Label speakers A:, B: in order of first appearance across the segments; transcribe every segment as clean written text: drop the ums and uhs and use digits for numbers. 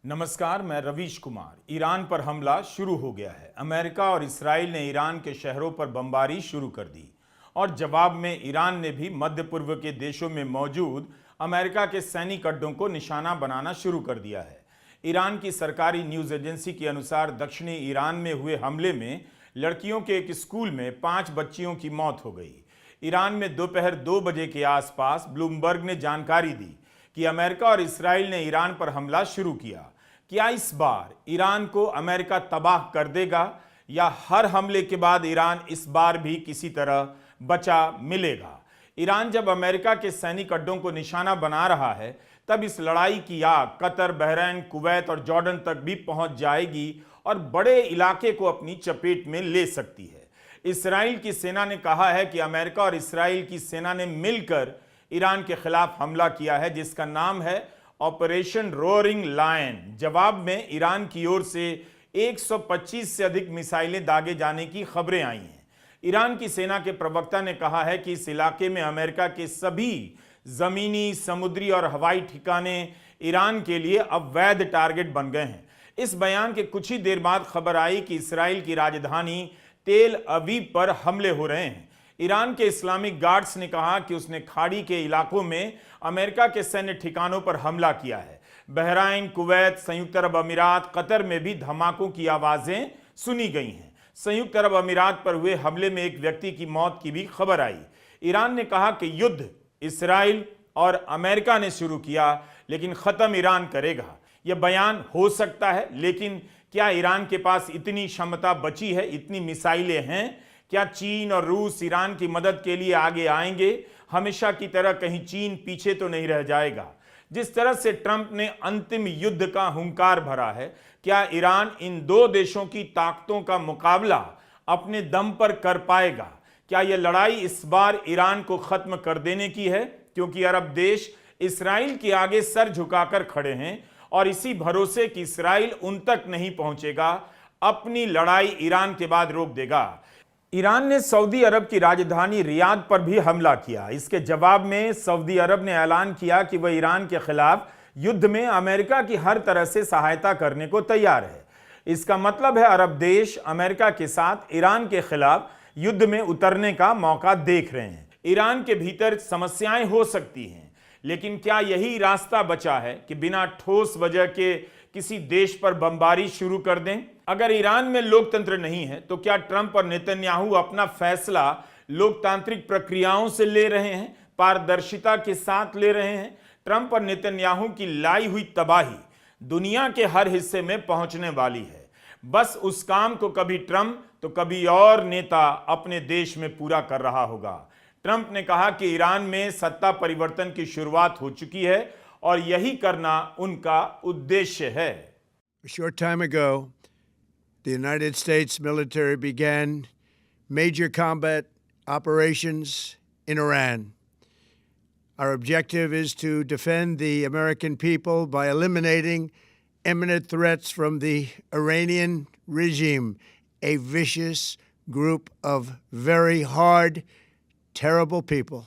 A: नमस्कार, मैं रवीश कुमार। ईरान पर हमला शुरू हो गया है। अमेरिका और इसराइल ने ईरान के शहरों पर बमबारी शुरू कर दी और जवाब में ईरान ने भी मध्य पूर्व के देशों में मौजूद अमेरिका के सैनिक अड्डों को निशाना बनाना शुरू कर दिया है। ईरान की सरकारी न्यूज़ एजेंसी के अनुसार दक्षिणी ईरान में हुए हमले में लड़कियों के एक स्कूल में 5 बच्चियों की मौत हो गई। ईरान में दोपहर 2 बजे के आसपास ब्लूमबर्ग ने जानकारी दी कि अमेरिका और इसराइल ने ईरान पर हमला शुरू किया। क्या इस बार ईरान को अमेरिका तबाह कर देगा या हर हमले के बाद ईरान इस बार भी किसी तरह बचा मिलेगा? ईरान जब अमेरिका के सैनिक अड्डों को निशाना बना रहा है, तब इस लड़ाई की आग कतर, बहरैन, कुवैत और जॉर्डन तक भी पहुंच जाएगी और बड़े इलाके को अपनी चपेट में ले सकती है। इसराइल की सेना ने कहा है कि अमेरिका और इसराइल की सेना ने मिलकर ईरान के खिलाफ हमला किया है, जिसका नाम है ऑपरेशन रोअरिंग लायन। जवाब में ईरान की ओर से 125 से अधिक मिसाइलें दागे जाने की खबरें आई हैं। ईरान की सेना के प्रवक्ता ने कहा है कि इस इलाके में अमेरिका के सभी जमीनी, समुद्री और हवाई ठिकाने ईरान के लिए अवैध टारगेट बन गए हैं। इस बयान के कुछ ही देर बाद खबर आई कि इसराइल की राजधानी तेल अवीव पर हमले हो रहे हैं। ईरान के इस्लामिक गार्ड्स ने कहा कि उसने खाड़ी के इलाकों में अमेरिका के सैन्य ठिकानों पर हमला किया है। बहराइन, कुवैत, संयुक्त अरब अमीरात, कतर में भी धमाकों की आवाजें सुनी गई हैं। संयुक्त अरब अमीरात पर हुए हमले में एक व्यक्ति की मौत की भी खबर आई। ईरान ने कहा कि युद्ध इसराइल और अमेरिका ने शुरू किया, लेकिन खत्म ईरान करेगा। यह बयान हो सकता है, लेकिन क्या ईरान के पास इतनी क्षमता बची है, इतनी मिसाइलें हैं? क्या चीन और रूस ईरान की मदद के लिए आगे आएंगे? हमेशा की तरह कहीं चीन पीछे तो नहीं रह जाएगा। जिस तरह से ट्रंप ने अंतिम युद्ध का हुंकार भरा है, क्या ईरान इन दो देशों की ताकतों का मुकाबला अपने दम पर कर पाएगा? क्या यह लड़ाई इस बार ईरान को खत्म कर देने की है? क्योंकि अरब देश इसराइल के आगे सर झुकाकर खड़े हैं और इसी भरोसे कि इसराइल उन तक नहीं पहुंचेगा, अपनी लड़ाई ईरान के बाद रोक देगा। ईरान ने सऊदी अरब की राजधानी रियाद पर भी हमला किया। इसके जवाब में सऊदी अरब ने ऐलान किया कि वह ईरान के खिलाफ युद्ध में अमेरिका की हर तरह से सहायता करने को तैयार है। इसका मतलब है अरब देश अमेरिका के साथ ईरान के खिलाफ युद्ध में उतरने का मौका देख रहे हैं। ईरान के भीतर समस्याएं हो सकती हैं, लेकिन क्या यही रास्ता बचा है कि बिना ठोस वजह के किसी देश पर बमबारी शुरू कर दें? अगर ईरान में लोकतंत्र नहीं है, तो क्या ट्रंप और नेतन्याहू अपना फैसला लोकतांत्रिक प्रक्रियाओं से ले रहे हैं, पारदर्शिता के साथ ले रहे हैं? ट्रंप और नेतन्याहू की लाई हुई तबाही दुनिया के हर हिस्से में पहुंचने वाली है। बस उस काम को कभी ट्रंप तो कभी और नेता अपने देश में पूरा कर रहा होगा। ट्रंप ने कहा कि ईरान में सत्ता परिवर्तन की शुरुआत हो चुकी है और यही करना उनका उद्देश्य है।
B: A short time ago, the United States military began major combat operations in Iran. Our objective is to defend the American people by eliminating imminent threats from the Iranian regime, a vicious group of very hard, terrible people.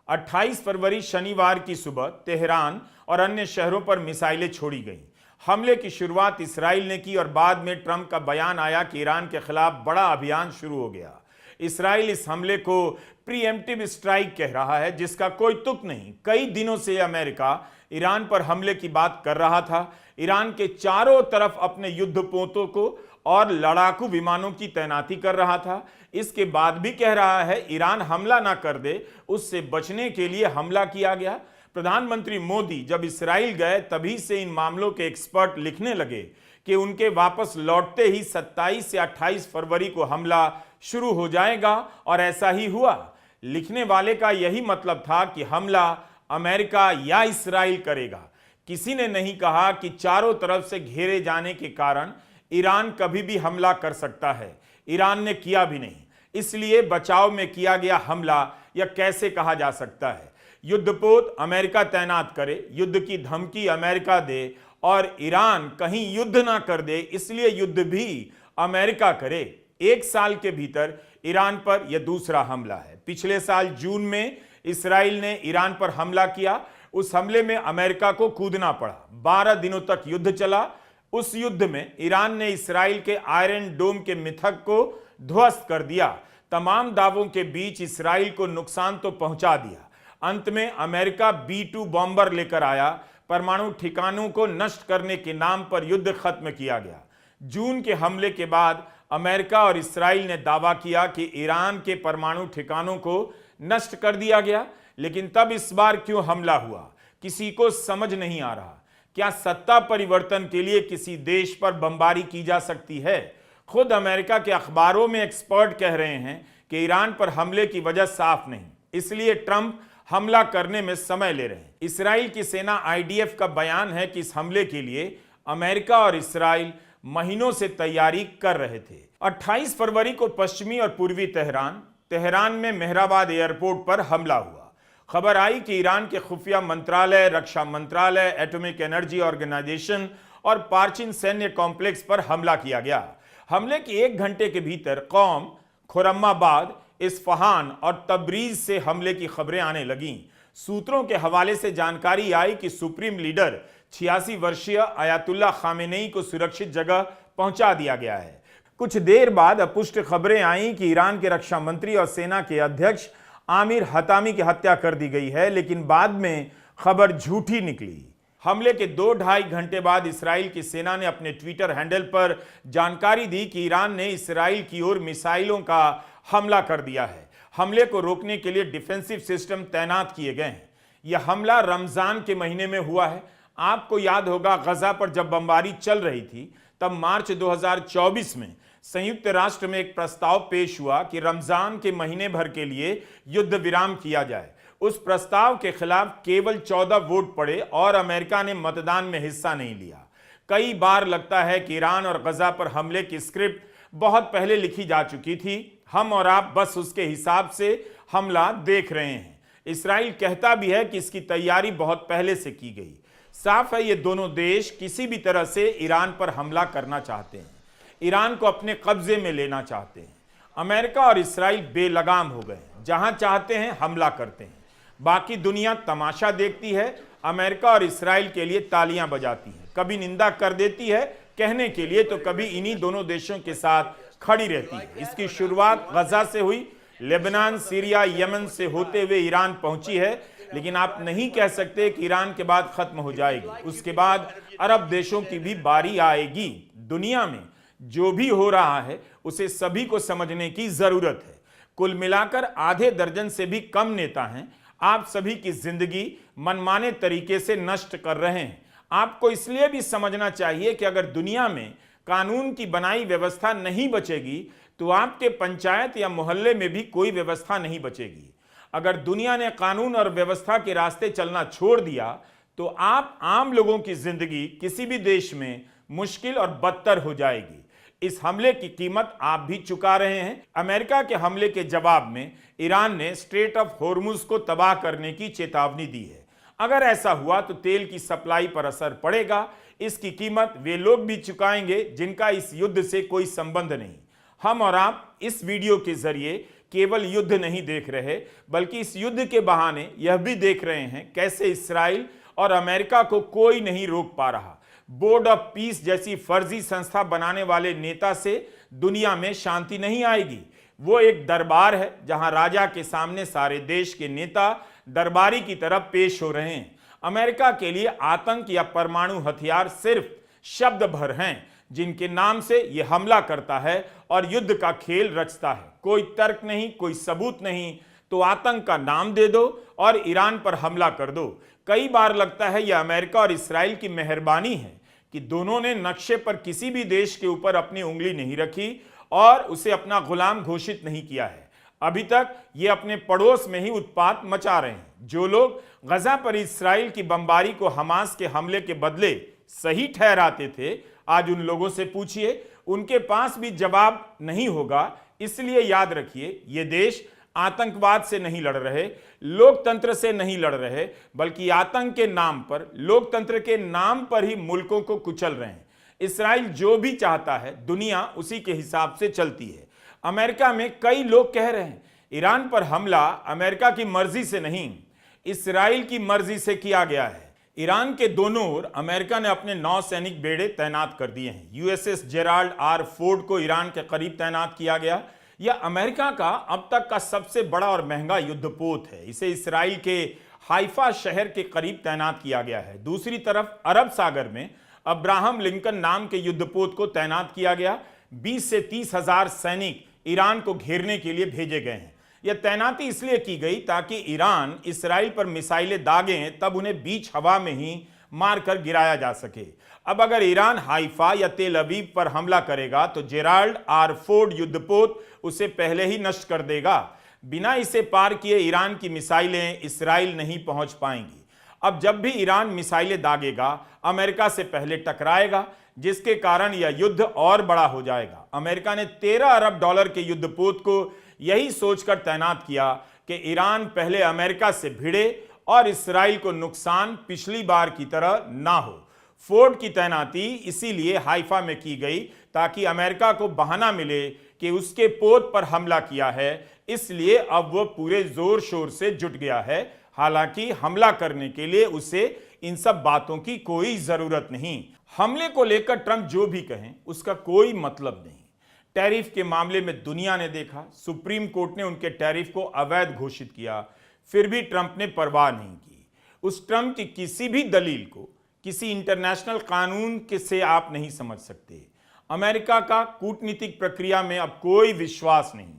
A: 28 फरवरी शनिवार की सुबह Tehran और अन्य शहरों पर मिसाइलें छोड़ी गईं। हमले की शुरुआत इसराइल ने की और बाद में ट्रंप का बयान आया कि ईरान के खिलाफ बड़ा अभियान शुरू हो गया। इसराइल इस हमले को प्रीएम्प्टिव स्ट्राइक कह रहा है, जिसका कोई तुक नहीं। कई दिनों से अमेरिका ईरान पर हमले की बात कर रहा था। ईरान के चारों तरफ अपने युद्धपोतों को और लड़ाकू विमानों की तैनाती कर रहा था। इसके बाद भी कह रहा है ईरान हमला ना कर दे, उससे बचने के लिए हमला किया गया। प्रधानमंत्री मोदी जब इसराइल गए, तभी से इन मामलों के एक्सपर्ट लिखने लगे कि उनके वापस लौटते ही 27 से 28 फरवरी को हमला शुरू हो जाएगा, और ऐसा ही हुआ। लिखने वाले का यही मतलब था कि हमला अमेरिका या इसराइल करेगा। किसी ने नहीं कहा कि चारों तरफ से घेरे जाने के कारण ईरान कभी भी हमला कर सकता है। ईरान ने किया भी नहीं, इसलिए बचाव में किया गया हमला यह कैसे कहा जा सकता है? युद्धपोत अमेरिका तैनात करे, युद्ध की धमकी अमेरिका दे और ईरान कहीं युद्ध ना कर दे, इसलिए युद्ध भी अमेरिका करे। एक साल के भीतर ईरान पर यह दूसरा हमला है। पिछले साल जून में इसराइल ने ईरान पर हमला किया। उस हमले में अमेरिका को कूदना पड़ा। 12 दिनों तक युद्ध चला। उस युद्ध में ईरान ने इस्राइल के आयरन डोम के मिथक को ध्वस्त कर दिया। तमाम दावों के बीच इस्राइल को नुकसान तो पहुंचा दिया। अंत में अमेरिका B-2 बॉम्बर लेकर आया। परमाणु ठिकानों को नष्ट करने के नाम पर युद्ध खत्म किया गया। जून के हमले के बाद अमेरिका और इस्राइल ने दावा किया कि ईरान के परमाणु ठिकानों को नष्ट कर दिया गया, लेकिन तब इस बार क्यों हमला हुआ, किसी को समझ नहीं आ रहा। क्या सत्ता परिवर्तन के लिए किसी देश पर बमबारी की जा सकती है? खुद अमेरिका के अखबारों में एक्सपर्ट कह रहे हैं कि ईरान पर हमले की वजह साफ नहीं, इसलिए ट्रंप हमला करने में समय ले रहे हैं। इस्राइल की सेना IDF का बयान है कि इस हमले के लिए अमेरिका और इस्राइल महीनों से तैयारी कर रहे थे। 28 फरवरी को पश्चिमी और पूर्वी तेहरान में मेहराबाद एयरपोर्ट पर हमला हुआ। खबर आई कि ईरान के खुफिया मंत्रालय, रक्षा मंत्रालय, एटॉमिक एनर्जी ऑर्गेनाइजेशन और पार्चिन सैन्य कॉम्प्लेक्स पर हमला किया गया। हमले के 1 घंटे के भीतर कौम, खुरम्माबाद, इस्फहान और तबरीज से हमले की खबरें आने लगीं। सूत्रों के हवाले से जानकारी आई कि सुप्रीम लीडर 86 वर्षीय अयातुल्ला खामेनेई को सुरक्षित जगह पहुंचा दिया गया है। कुछ देर बाद अपुष्ट खबरें आईं कि ईरान के रक्षा मंत्री और सेना के अध्यक्ष आमिर हतामी की हत्या कर दी गई है, लेकिन बाद में खबर झूठी निकली। हमले के 2-2.5 घंटे बाद इस्राइल की सेना ने अपने ट्विटर हैंडल पर जानकारी दी कि ईरान ने इस्राइल की ओर मिसाइलों का हमला कर दिया है। हमले को रोकने के लिए डिफेंसिव सिस्टम तैनात किए गए हैं। यह हमला रमजान के महीने में हुआ है। आपको याद होगा, गजा पर जब बमबारी चल रही थी तब मार्च 2024 में संयुक्त राष्ट्र में एक प्रस्ताव पेश हुआ कि रमजान के महीने भर के लिए युद्ध विराम किया जाए। उस प्रस्ताव के खिलाफ केवल 14 वोट पड़े और अमेरिका ने मतदान में हिस्सा नहीं लिया। कई बार लगता है कि ईरान और गजा पर हमले की स्क्रिप्ट बहुत पहले लिखी जा चुकी थी। हम और आप बस उसके हिसाब से हमला देख रहे हैं। इस्राइल कहता भी है कि इसकी तैयारी बहुत पहले से की गई। साफ है, ये दोनों देश किसी भी तरह से ईरान पर हमला करना चाहते हैं, ईरान को अपने कब्जे में लेना चाहते हैं। अमेरिका और इस्राइल बेलगाम हो गए, जहां चाहते हैं हमला करते हैं। बाकी दुनिया तमाशा देखती है, अमेरिका और इस्राइल के लिए तालियां बजाती है, कभी निंदा कर देती है कहने के लिए, तो कभी इन्हीं दोनों देशों के साथ खड़ी रहती है। इसकी शुरुआत गजा से हुई, लेबनान, सीरिया, यमन से होते हुए ईरान पहुंची है, लेकिन आप नहीं कह सकते कि ईरान के बाद खत्म हो जाएगी। उसके बाद अरब देशों की भी बारी आएगी। दुनिया में जो भी हो रहा है उसे सभी को समझने की जरूरत है। कुल मिलाकर आधे दर्जन से भी कम नेता हैं आप सभी की जिंदगी मनमाने तरीके से नष्ट कर रहे हैं। आपको इसलिए भी समझना चाहिए कि अगर दुनिया में कानून की बनाई व्यवस्था नहीं बचेगी तो आपके पंचायत या मोहल्ले में भी कोई व्यवस्था नहीं बचेगी। अगर दुनिया ने कानून और व्यवस्था के रास्ते चलना छोड़ दिया तो आप आम लोगों की जिंदगी किसी भी देश में मुश्किल और बदतर हो जाएगी। इस हमले की कीमत आप भी चुका रहे हैं। अमेरिका के हमले के जवाब में ईरान ने स्ट्रेट ऑफ होर्मुज को तबाह करने की चेतावनी दी है। अगर ऐसा हुआ तो तेल की सप्लाई पर असर पड़ेगा। इसकी कीमत वे लोग भी चुकाएंगे जिनका इस युद्ध से कोई संबंध नहीं। हम और आप इस वीडियो के जरिए केवल युद्ध नहीं देख रहे, बल्कि इस युद्ध के बहाने यह भी देख रहे हैं कैसे इस्राइल और अमेरिका को कोई नहीं रोक पा रहा। बोर्ड ऑफ पीस जैसी फर्जी संस्था बनाने वाले नेता से दुनिया में शांति नहीं आएगी। वो एक दरबार है जहां राजा के सामने सारे देश के नेता दरबारी की तरह पेश हो रहे हैं। अमेरिका के लिए आतंक या परमाणु हथियार सिर्फ शब्द भर हैं जिनके नाम से यह हमला करता है और युद्ध का खेल रचता है। कोई तर्क नहीं, कोई सबूत नहीं, तो आतंक का नाम दे दो और ईरान पर हमला कर दो। कई बार लगता है यह अमेरिका और इस्राइल की मेहरबानी है कि दोनों ने नक्शे पर किसी भी देश के ऊपर अपनी उंगली नहीं रखी और उसे अपना गुलाम घोषित नहीं किया है। अभी तक ये अपने पड़ोस में ही उत्पात मचा रहे हैं। जो लोग गजा पर इस्राइल की बमबारी को हमास के हमले के बदले सही ठहराते थे, आज उन लोगों से पूछिए, उनके पास भी जवाब नहीं होगा। इसलिए याद रखिए, ये देश आतंकवाद से नहीं लड़ रहे, लोकतंत्र से नहीं लड़ रहे, बल्कि आतंक के नाम पर, लोकतंत्र के नाम पर ही मुल्कों को कुचल रहे हैं। इस्राइल जो भी चाहता है दुनिया उसी के हिसाब से चलती है। अमेरिका में कई लोग कह रहे हैं ईरान पर हमला अमेरिका की मर्जी से नहीं, इसराइल की मर्जी से किया गया है। ईरान के दोनों ओर अमेरिका ने अपने 9 सैनिक बेड़े तैनात कर दिए हैं। यूएसएस जेराल्ड आर फोर्ड को ईरान के करीब तैनात किया गया। यह अमेरिका का अब तक का सबसे बड़ा और महंगा युद्धपोत है। इसे इसराइल के हाइफा शहर के करीब तैनात किया गया है। दूसरी तरफ अरब सागर में अब्राहम लिंकन नाम के युद्धपोत को तैनात किया गया। 20 से 30 हजार सैनिक ईरान को घेरने के लिए भेजे गए हैं। यह तैनाती इसलिए की गई ताकि ईरान इसराइल पर मिसाइलें दागें तब उन्हें बीच हवा में ही मारकर गिराया जा सके। अब अगर ईरान हाइफा या तेल अवीव पर हमला करेगा तो जेराल्ड आर फोर्ड युद्धपोत उसे पहले ही नष्ट कर देगा। बिना इसे पार किए ईरान की मिसाइलें इसराइल नहीं पहुंच पाएंगी। अब जब भी ईरान मिसाइलें दागेगा अमेरिका से पहले टकराएगा, जिसके कारण यह युद्ध और बड़ा हो जाएगा। अमेरिका ने 13 अरब डॉलर के युद्धपोत को यही सोचकर तैनात किया कि ईरान पहले अमेरिका से भिड़े और इसराइल को नुकसान पिछली बार की तरह ना हो। फोर्ड की तैनाती इसीलिए हाइफा में की गई ताकि अमेरिका को बहाना मिले कि उसके पोत पर हमला किया है, इसलिए अब वह पूरे जोर शोर से जुट गया है। हालांकि हमला करने के लिए उसे इन सब बातों की कोई जरूरत नहीं। हमले को लेकर ट्रंप जो भी कहें उसका कोई मतलब नहीं। टैरिफ के मामले में दुनिया ने देखा, सुप्रीम कोर्ट ने उनके टैरिफ को अवैध घोषित किया, फिर भी ट्रंप ने परवाह नहीं की। उस ट्रंप की किसी भी दलील को किसी इंटरनेशनल कानून के से आप नहीं समझ सकते। अमेरिका का कूटनीतिक प्रक्रिया में अब कोई विश्वास नहीं।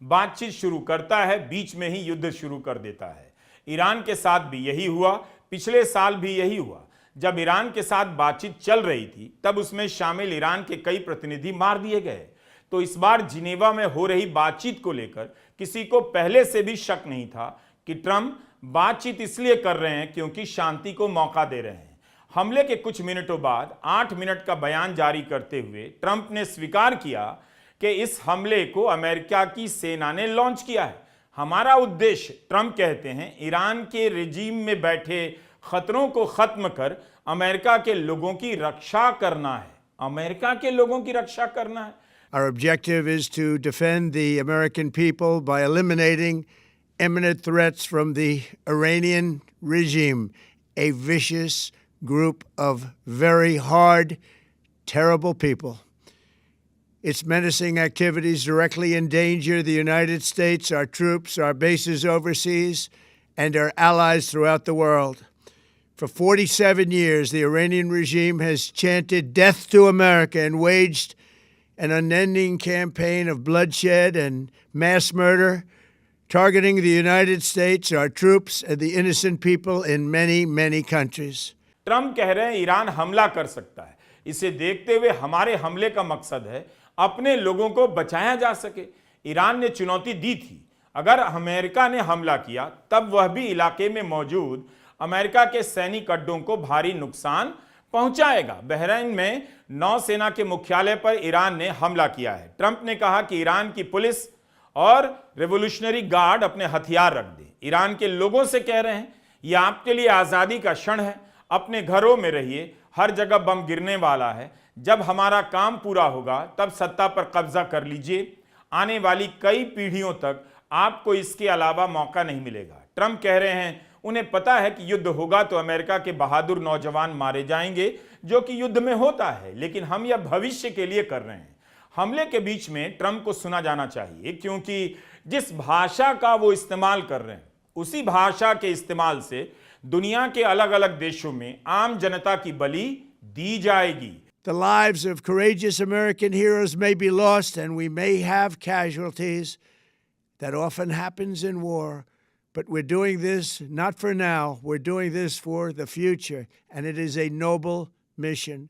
A: बातचीत शुरू करता है, बीच में ही युद्ध शुरू कर देता है। ईरान के साथ भी यही हुआ, पिछले साल भी यही हुआ। जब ईरान के साथ बातचीत चल रही थी तब उसमें शामिल ईरान के कई प्रतिनिधि मार दिए गए। तो इस बार जिनेवा में हो रही बातचीत को लेकर किसी को पहले से भी शक नहीं था कि ट्रंप बातचीत इसलिए कर रहे हैं क्योंकि शांति को मौका दे रहे हैं। हमले के कुछ मिनटों बाद 8 मिनट का बयान जारी करते हुए ट्रंप ने स्वीकार किया कि इस हमले को अमेरिका की सेना ने लॉन्च किया है। हमारा उद्देश्य, ट्रंप कहते हैं, ईरान के रेजिम में बैठे खतरों को खत्म कर अमेरिका के लोगों की रक्षा करना है। अमेरिका के लोगों की रक्षा करना है।
B: Our objective is to defend the American people by eliminating imminent threats from the Iranian regime, a vicious group of very hard, terrible people. Its menacing activities directly endanger the United States, our troops, our bases overseas, and our allies throughout the world. For 47 years, the Iranian regime has chanted death to America and waged an unending campaign of bloodshed and mass murder, targeting the United States, our troops, and the innocent people in many, many countries.
A: Trump कह रहे हैं Iran हमला कर सकता है। इसे देखते हुए हमारे हमले का मकसद है अपने लोगों को बचाया जा सके। ईरान ने चुनौती दी थी, अगर अमेरिका ने हमला किया तब वह भी इलाके में मौजूद अमेरिका के सैनिक अड्डों को भारी नुकसान पहुंचाएगा। बहरीन में नौसेना के मुख्यालय पर ईरान ने हमला किया है। ट्रंप ने कहा कि ईरान की पुलिस और रेवोल्यूशनरी गार्ड अपने हथियार रख दें। ईरान के लोगों से कह रहे हैं, यह आपके लिए आज़ादी का क्षण है, अपने घरों में रहिए, हर जगह बम गिरने वाला है। जब हमारा काम पूरा होगा तब सत्ता पर कब्जा कर लीजिए। आने वाली कई पीढ़ियों तक आपको इसके अलावा मौका नहीं मिलेगा। ट्रंप कह रहे हैं उन्हें पता है कि युद्ध होगा तो अमेरिका के बहादुर नौजवान मारे जाएंगे, जो कि युद्ध में होता है, लेकिन हम यह भविष्य के लिए कर रहे हैं। हमले के बीच में ट्रंप को सुना जाना चाहिए, क्योंकि जिस भाषा का वो इस्तेमाल कर रहे हैं उसी भाषा के इस्तेमाल से दुनिया के अलग अलग देशों में आम जनता की बलि दी जाएगी।
B: The lives of courageous American heroes may be lost and we may have casualties. That often happens in war. But we're doing this not for now, we're doing this for the future, and it is a noble mission.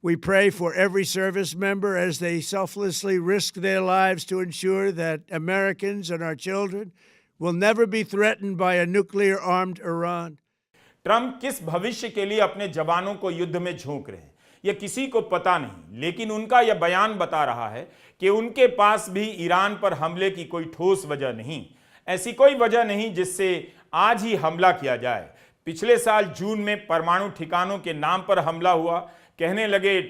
B: We pray for every service member as they selflessly risk their lives to ensure that Americans and our children will never be threatened by a nuclear-armed Iran.
A: Trump किस भविष्य के लिए अपने जवानों को युद्ध में झोंक रहे हैं यह किसी को पता नहीं, लेकिन उनका यह बयान बता रहा है कि उनके पास भी ईरान पर हमले की कोई ठोस वजह नहीं। ऐसी कोई वजह नहीं जिससे आज ही हमला किया जाए। पिछले साल जून में परमाणु ठिकानों के नाम पर हमला हुआ, कहने लगे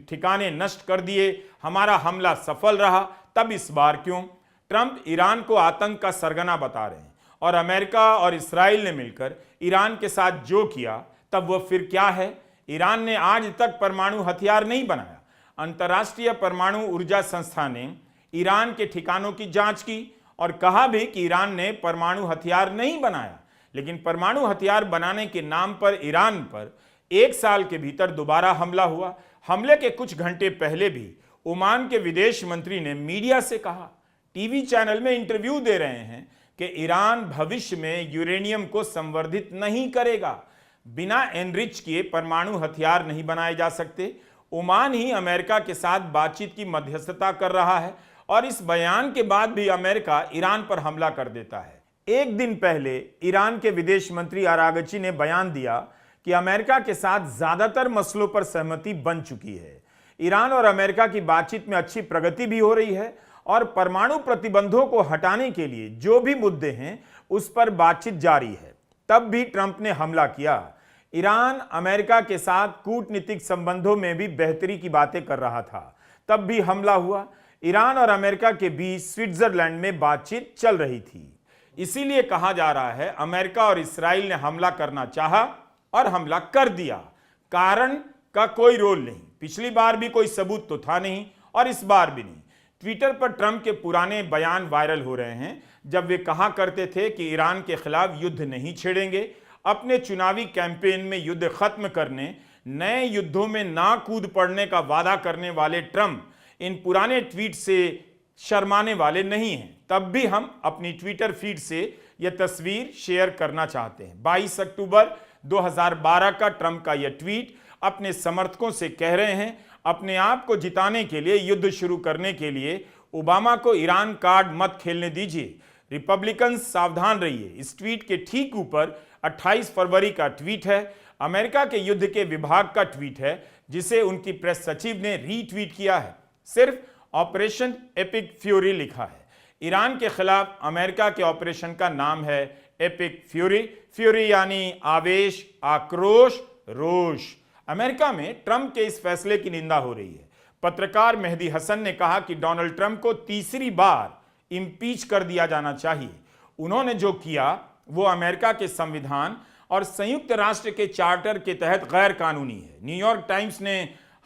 A: ठिकाने नष्ट कर दिए, हमारा हमला सफल रहा। तब इस बार क्यों? ट्रंप ईरान को आतंक का सरगना बता रहे हैं और अमेरिका और इसराइल ने मिलकर ईरान के साथ जो किया, तब वह फिर क्या है? ईरान ने आज तक परमाणु हथियार नहीं बनाया। अंतर्राष्ट्रीय परमाणु ऊर्जा संस्था ने ईरान के ठिकानों की जांच की और कहा भी कि ईरान ने परमाणु हथियार नहीं बनाया, लेकिन परमाणु हथियार बनाने के नाम पर ईरान पर 1 साल के भीतर दोबारा हमला हुआ। हमले के कुछ घंटे पहले भी ओमान के विदेश मंत्री ने मीडिया से कहा, टीवी चैनल में इंटरव्यू दे रहे हैं कि ईरान भविष्य में यूरेनियम को संवर्धित नहीं करेगा। बिना एनरिच किए परमाणु हथियार नहीं बनाए जा सकते। ओमान ही अमेरिका के साथ बातचीत की मध्यस्थता कर रहा है और इस बयान के बाद भी अमेरिका ईरान पर हमला कर देता है। एक दिन पहले ईरान के विदेश मंत्री आरागची ने बयान दिया कि अमेरिका के साथ ज्यादातर मसलों पर सहमति बन चुकी है। ईरान और अमेरिका की बातचीत में अच्छी प्रगति भी हो रही है और परमाणु प्रतिबंधों को हटाने के लिए जो भी मुद्दे हैं उस पर बातचीत जारी है। तब भी ट्रंप ने हमला किया। ईरान अमेरिका के साथ कूटनीतिक संबंधों में भी बेहतरी की बातें कर रहा था, तब भी हमला हुआ। ईरान और अमेरिका के बीच स्विट्जरलैंड में बातचीत चल रही थी। इसीलिए कहा जा रहा है अमेरिका और इसराइल ने हमला करना चाहा और हमला कर दिया। कारण का कोई रोल नहीं। पिछली बार भी कोई सबूत तो था नहीं और इस बार भी नहीं। ट्विटर पर ट्रंप के पुराने बयान वायरल हो रहे हैं, जब वे कहा करते थे कि ईरान के खिलाफ युद्ध नहीं छेड़ेंगे। अपने चुनावी कैंपेन में युद्ध खत्म करने, नए युद्धों में ना कूद पड़ने का वादा करने वाले ट्रंप इन पुराने ट्वीट से शर्माने वाले नहीं हैं। तब भी हम अपनी ट्विटर फीड से यह तस्वीर शेयर करना चाहते हैं। 22 अक्टूबर 2012 का ट्रंप का यह ट्वीट अपने समर्थकों से कह रहे हैं, अपने आप को जिताने के लिए, युद्ध शुरू करने के लिए ओबामा को ईरान कार्ड मत खेलने दीजिए। रिपब्लिकन सावधान रहिए। इस ट्वीट के ठीक ऊपर 28 फरवरी का ट्वीट है। अमेरिका के युद्ध के विभाग का ट्वीट है, जिसे उनकी प्रेस सचिव ने रीट्वीट किया है। सिर्फ ऑपरेशन एपिक फ्यूरी लिखा है। ईरान के खिलाफ अमेरिका के ऑपरेशन का नाम है एपिक फ्यूरी। फ्यूरी यानी आवेश, आक्रोश, रोष। अमेरिका में ट्रंप के इस फैसले की निंदा हो रही है। पत्रकार मेहदी हसन ने कहा कि डोनाल्ड ट्रंप को तीसरी बार इम्पीच कर दिया जाना चाहिए। उन्होंने जो किया वो अमेरिका के संविधान और संयुक्त राष्ट्र के चार्टर के तहत गैर कानूनी है। न्यूयॉर्क टाइम्स ने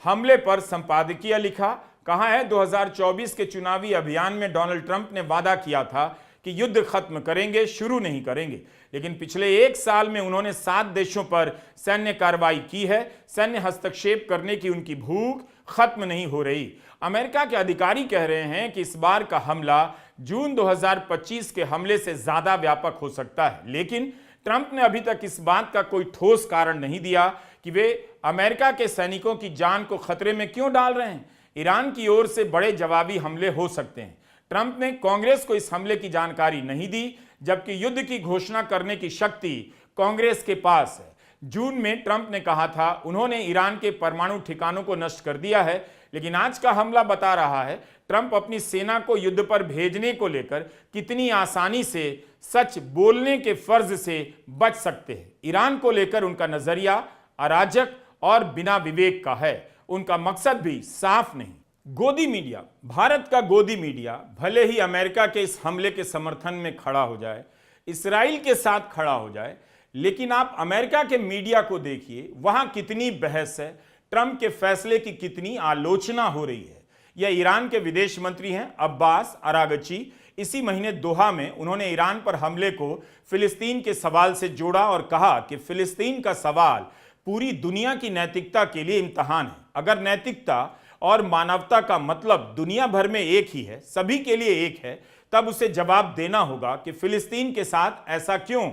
A: हमले पर संपादकीय लिखा, कहा है 2024 के चुनावी अभियान में डोनाल्ड ट्रंप ने वादा किया था कि युद्ध खत्म करेंगे, शुरू नहीं करेंगे, लेकिन पिछले 1 साल में उन्होंने 7 देशों पर सैन्य कार्रवाई की है। सैन्य हस्तक्षेप करने की उनकी भूख खत्म नहीं हो रही। अमेरिका के अधिकारी कह रहे हैं कि इस बार का हमला जून 2025 के हमले से ज्यादा व्यापक हो सकता है, लेकिन ट्रंप ने अभी तक इस बात का कोई ठोस कारण नहीं दिया कि वे अमेरिका के सैनिकों की जान को खतरे में क्यों डाल रहे हैं। ईरान की ओर से बड़े जवाबी हमले हो सकते हैं। ट्रंप ने कांग्रेस को इस हमले की जानकारी नहीं दी, जबकि युद्ध की घोषणा करने की शक्ति कांग्रेस के पास है। जून में ट्रंप ने कहा था उन्होंने ईरान के परमाणु ठिकानों को नष्ट कर दिया है, लेकिन आज का हमला बता रहा है ट्रंप अपनी सेना को युद्ध पर भेजने को लेकर कितनी आसानी से सच बोलने के फर्ज से बच सकते हैं। ईरान को लेकर उनका नजरिया अराजक और बिना विवेक का है। उनका मकसद भी साफ नहीं। गोदी मीडिया, भारत का गोदी मीडिया भले ही अमेरिका के इस हमले के समर्थन में खड़ा हो जाए, इसराइल के साथ खड़ा हो जाए, लेकिन आप अमेरिका के मीडिया को देखिए, वहां कितनी बहस है, ट्रंप के फैसले की कितनी आलोचना हो रही है। यह ईरान के विदेश मंत्री हैं अब्बास अरागची। इसी महीने दोहा में उन्होंने ईरान पर हमले को फिलिस्तीन के सवाल से जोड़ा और कहा कि फिलिस्तीन का सवाल पूरी दुनिया की नैतिकता के लिए इम्तहान है। अगर नैतिकता और मानवता का मतलब दुनिया भर में एक ही है, सभी के लिए एक है, तब उसे जवाब देना होगा कि फिलिस्तीन के साथ ऐसा क्यों।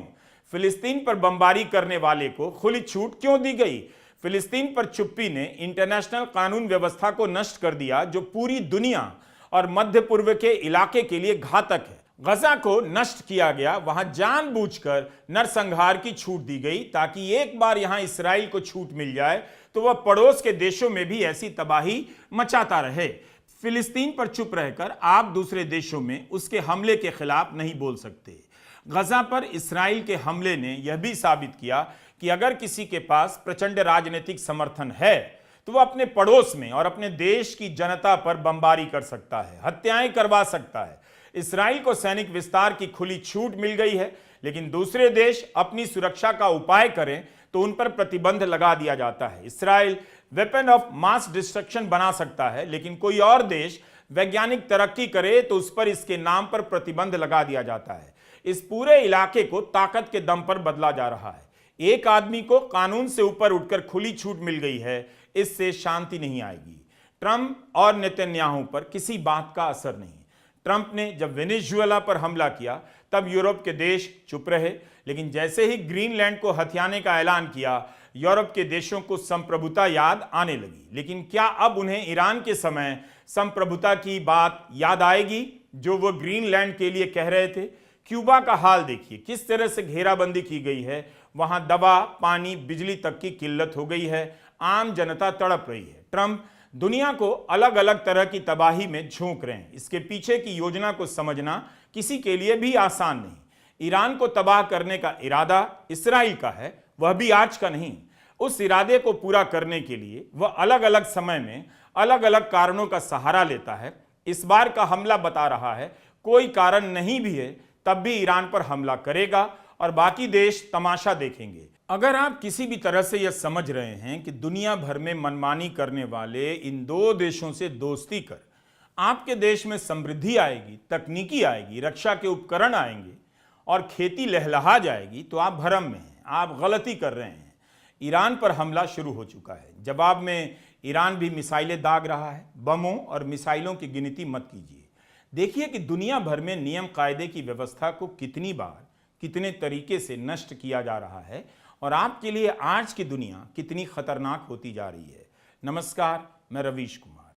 A: फिलिस्तीन पर बमबारी करने वाले को खुली छूट क्यों दी गई। फिलिस्तीन पर चुप्पी ने इंटरनेशनल कानून व्यवस्था को नष्ट कर दिया, जो पूरी दुनिया और मध्य पूर्व के इलाके के लिए घातक है। गजा को नष्ट किया गया, वहां जानबूझकर नरसंहार की छूट दी गई ताकि एक बार यहां इसराइल को छूट मिल जाए तो वह पड़ोस के देशों में भी ऐसी तबाही मचाता रहे। फिलिस्तीन पर चुप रहकर आप दूसरे देशों में उसके हमले के खिलाफ नहीं बोल सकते। गजा पर इसराइल के हमले ने यह भी साबित किया कि अगर किसी के पास प्रचंड राजनीतिक समर्थन है तो वह अपने पड़ोस में और अपने देश की जनता पर बमबारी कर सकता है, हत्याएं करवा सकता है। इसराइल को सैनिक विस्तार की खुली छूट मिल गई है, लेकिन दूसरे देश अपनी सुरक्षा का उपाय करें तो उन पर प्रतिबंध लगा दिया जाता है। Israel weapon of mass destruction बना सकता है, लेकिन कोई और देश वैज्ञानिक तरक्की करे तो उस पर इसके नाम पर प्रतिबंध लगा दिया जाता है। इस पूरे इलाके को ताकत के दम पर बदला जा रहा है। एक आदमी को कानून से ऊपर उठकर खुली छूट मिल गई है, इससे शांति नहीं आएगी। ट्रंप और नेतन्याहू पर किसी बात का असर नहीं। ट्रंप ने जब वेनेजुएला पर हमला किया तब यूरोप के देश चुप रहे, लेकिन जैसे ही ग्रीनलैंड को हथियाने का ऐलान किया, यूरोप के देशों को संप्रभुता याद आने लगी। लेकिन क्या अब उन्हें ईरान के समय संप्रभुता की बात याद आएगी जो वो ग्रीनलैंड के लिए कह रहे थे? क्यूबा का हाल देखिए, किस तरह से घेराबंदी की गई है। वहां दवा, पानी, बिजली तक की किल्लत हो गई है। आम जनता तड़प रही है। ट्रंप दुनिया को अलग अलग तरह की तबाही में झोंक रहे हैं। इसके पीछे की योजना को समझना किसी के लिए भी आसान नहीं। ईरान को तबाह करने का इरादा इसराइल का है, वह भी आज का नहीं। उस इरादे को पूरा करने के लिए वह अलग अलग समय में अलग अलग कारणों का सहारा लेता है। इस बार का हमला बता रहा है कोई कारण नहीं भी है तब भी ईरान पर हमला करेगा और बाकी देश तमाशा देखेंगे। अगर आप किसी भी तरह से यह समझ रहे हैं कि दुनिया भर में मनमानी करने वाले इन दो देशों से दोस्ती कर आपके देश में समृद्धि आएगी, तकनीकी आएगी, रक्षा के उपकरण आएंगे और खेती लहलहा जाएगी, तो आप भ्रम में हैं, आप गलती कर रहे हैं। ईरान पर हमला शुरू हो चुका है। जवाब में ईरान भी मिसाइलें दाग रहा है। बमों और मिसाइलों की गिनती मत कीजिए। देखिए कि दुनिया भर में नियम कायदे की व्यवस्था को कितनी बार, कितने तरीके से नष्ट किया जा रहा है और आपके लिए आज की दुनिया कितनी खतरनाक होती जा रही है। नमस्कार, मैं रवीश कुमार।